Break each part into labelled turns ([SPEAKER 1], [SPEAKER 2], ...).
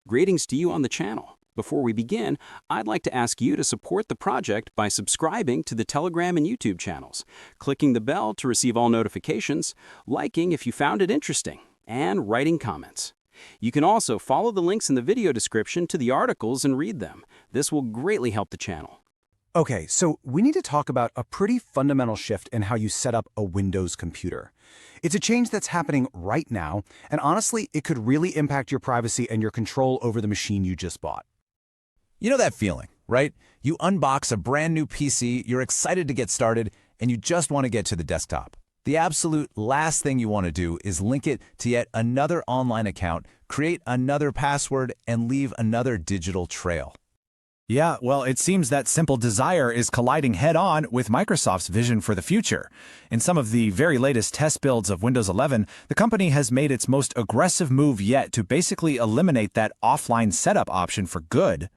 [SPEAKER 1] Greetings to you on the channel. Before we begin, I'd like to ask you to support the project by subscribing to the Telegram and YouTube channels, clicking the bell to receive all notifications, liking if you found it interesting, and writing comments. You can also follow the links in the video description to the articles and read them. This will greatly help the channel.
[SPEAKER 2] Okay, so we need to talk about a pretty fundamental shift in how you set up a Windows computer. It's a change that's happening right now, and honestly, it could really impact your privacy and your control over the machine you just bought.
[SPEAKER 3] You know that feeling, right? You unbox a brand new PC, you're excited to get started, and you just want to get to the desktop. The absolute last thing you want to do is link it to yet another online account, create another password, and leave another digital trail.
[SPEAKER 4] Yeah, well, it seems that simple desire is colliding head-on with Microsoft's vision for the future. In some of the very latest test builds of Windows 11, the company has made its most aggressive move yet to basically eliminate that offline setup option for good.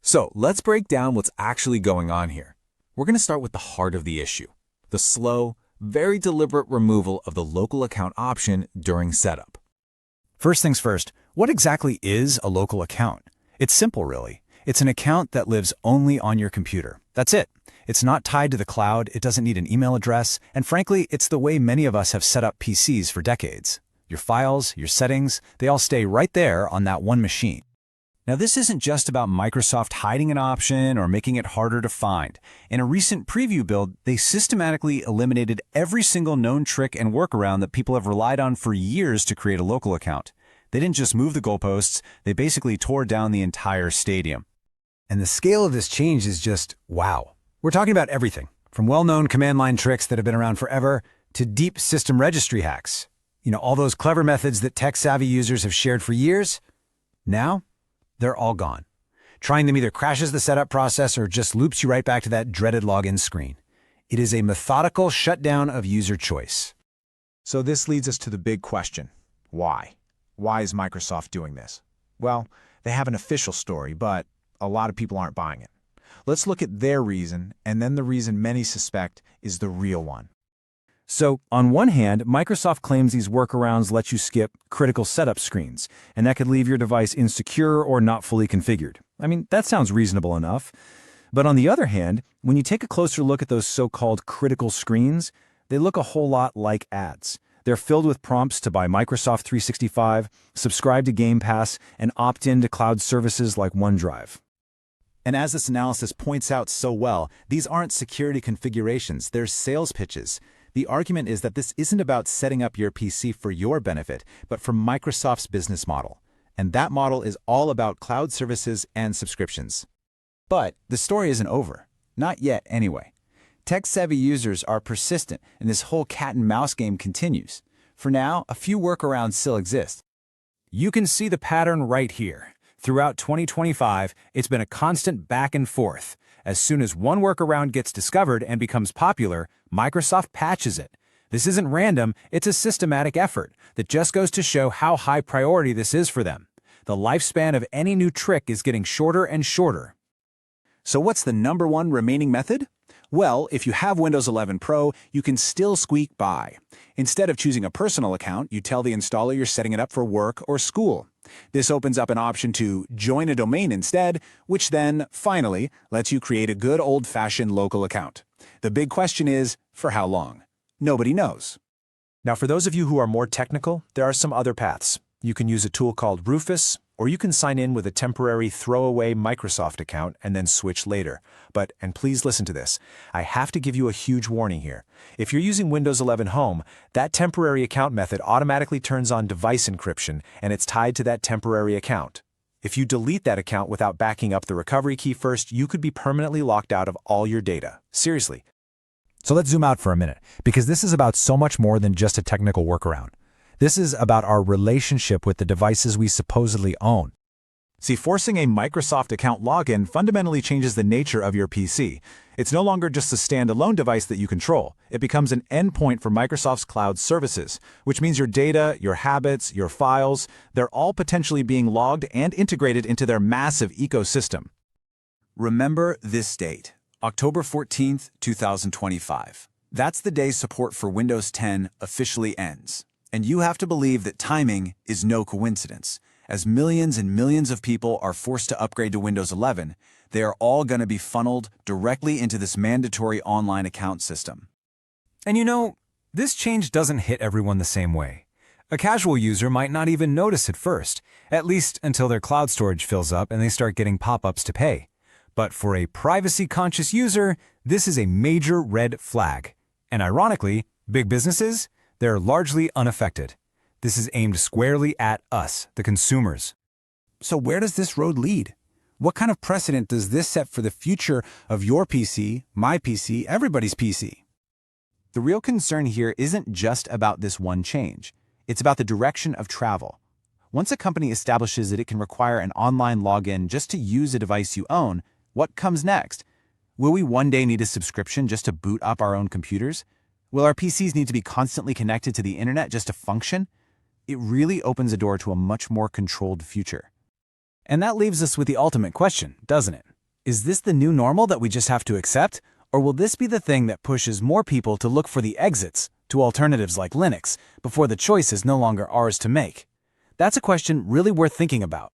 [SPEAKER 5] So let's break down what's actually going on here. We're going to start with the heart of the issue, the slow, very deliberate removal of the local account option during setup.
[SPEAKER 4] First things first, what exactly is a local account? It's simple, really. It's an account that lives only on your computer. That's it. It's not tied to the cloud, it doesn't need an email address, and frankly, it's the way many of us have set up PCs for decades. Your files, your settings, they all stay right there on that one machine. Now, this isn't just about Microsoft hiding an option or making it harder to find. In a recent preview build, they systematically eliminated every single known trick and workaround that people have relied on for years to create a local account. They didn't just move the goalposts, they basically tore down the entire stadium.
[SPEAKER 2] And the scale of this change is just wow. We're talking about everything, from well-known command line tricks that have been around forever to deep system registry hacks. All those clever methods that tech-savvy users have shared for years. Now, they're all gone. Trying them either crashes the setup process or just loops you right back to that dreaded login screen. It is a methodical shutdown of user choice.
[SPEAKER 3] So this leads us to the big question. Why? Why is Microsoft doing this? Well, they have an official story, but a lot of people aren't buying it. Let's look at their reason, and then the reason many suspect is the real one.
[SPEAKER 4] So, on one hand, Microsoft claims these workarounds let you skip critical setup screens, and that could leave your device insecure or not fully configured. I mean, that sounds reasonable enough. But on the other hand, when you take a closer look at those so-called critical screens, they look a whole lot like ads. They're filled with prompts to buy Microsoft 365, subscribe to Game Pass, and opt in to cloud services like OneDrive.
[SPEAKER 3] And as this analysis points out so well, these aren't security configurations, they're sales pitches. The argument is that this isn't about setting up your PC for your benefit, but for Microsoft's business model. And that model is all about cloud services and subscriptions. But the story isn't over. Not yet, anyway. Tech-savvy users are persistent, and this whole cat-and-mouse game continues. For now, a few workarounds still exist.
[SPEAKER 4] You can see the pattern right here. Throughout 2025, it's been a constant back and forth. As soon as one workaround gets discovered and becomes popular, Microsoft patches it. This isn't random, it's a systematic effort that just goes to show how high priority this is for them. The lifespan of any new trick is getting shorter and shorter.
[SPEAKER 3] So what's the #1 remaining method? Well, if you have Windows 11 Pro, you can still squeak by. Instead of choosing a personal account, you tell the installer you're setting it up for work or school. This opens up an option to join a domain instead, which then, finally, lets you create a good old-fashioned local account. The big question is, for how long? Nobody knows.
[SPEAKER 4] Now, for those of you who are more technical, there are some other paths. You can use a tool called Rufus, or you can sign in with a temporary throwaway Microsoft account and then switch later. But, and please listen to this, I have to give you a huge warning here. If you're using Windows 11 Home, that temporary account method automatically turns on device encryption, and it's tied to that temporary account. If you delete that account without backing up the recovery key first, you could be permanently locked out of all your data. Seriously.
[SPEAKER 2] So let's zoom out for a minute, because this is about so much more than just a technical workaround. This is about our relationship with the devices we supposedly own.
[SPEAKER 3] See, forcing a Microsoft account login fundamentally changes the nature of your PC. It's no longer just a standalone device that you control. It becomes an endpoint for Microsoft's cloud services, which means your data, your habits, your files, they're all potentially being logged and integrated into their massive ecosystem. Remember this date, October 14th, 2025. That's the day support for Windows 10 officially ends. And you have to believe that timing is no coincidence.
[SPEAKER 4] As millions and millions of people are forced to upgrade to Windows 11, they are all going to be funneled directly into this mandatory online account system.
[SPEAKER 2] And you know, this change doesn't hit everyone the same way. A casual user might not even notice at first, at least until their cloud storage fills up and they start getting pop-ups to pay. But for a privacy-conscious user, this is a major red flag. And ironically, big businesses, they're largely unaffected. This is aimed squarely at us, the consumers. So where does this road lead? What kind of precedent does this set for the future of your PC, my PC, everybody's PC?
[SPEAKER 3] The real concern here isn't just about this one change. It's about the direction of travel. Once a company establishes that it can require an online login just to use a device you own, what comes next? Will we one day need a subscription just to boot up our own computers? Will our PCs need to be constantly connected to the internet just to function? It really opens a door to a much more controlled future.
[SPEAKER 2] And that leaves us with the ultimate question, doesn't it? Is this the new normal that we just have to accept? Or will this be the thing that pushes more people to look for the exits to alternatives like Linux before the choice is no longer ours to make? That's a question really worth thinking about.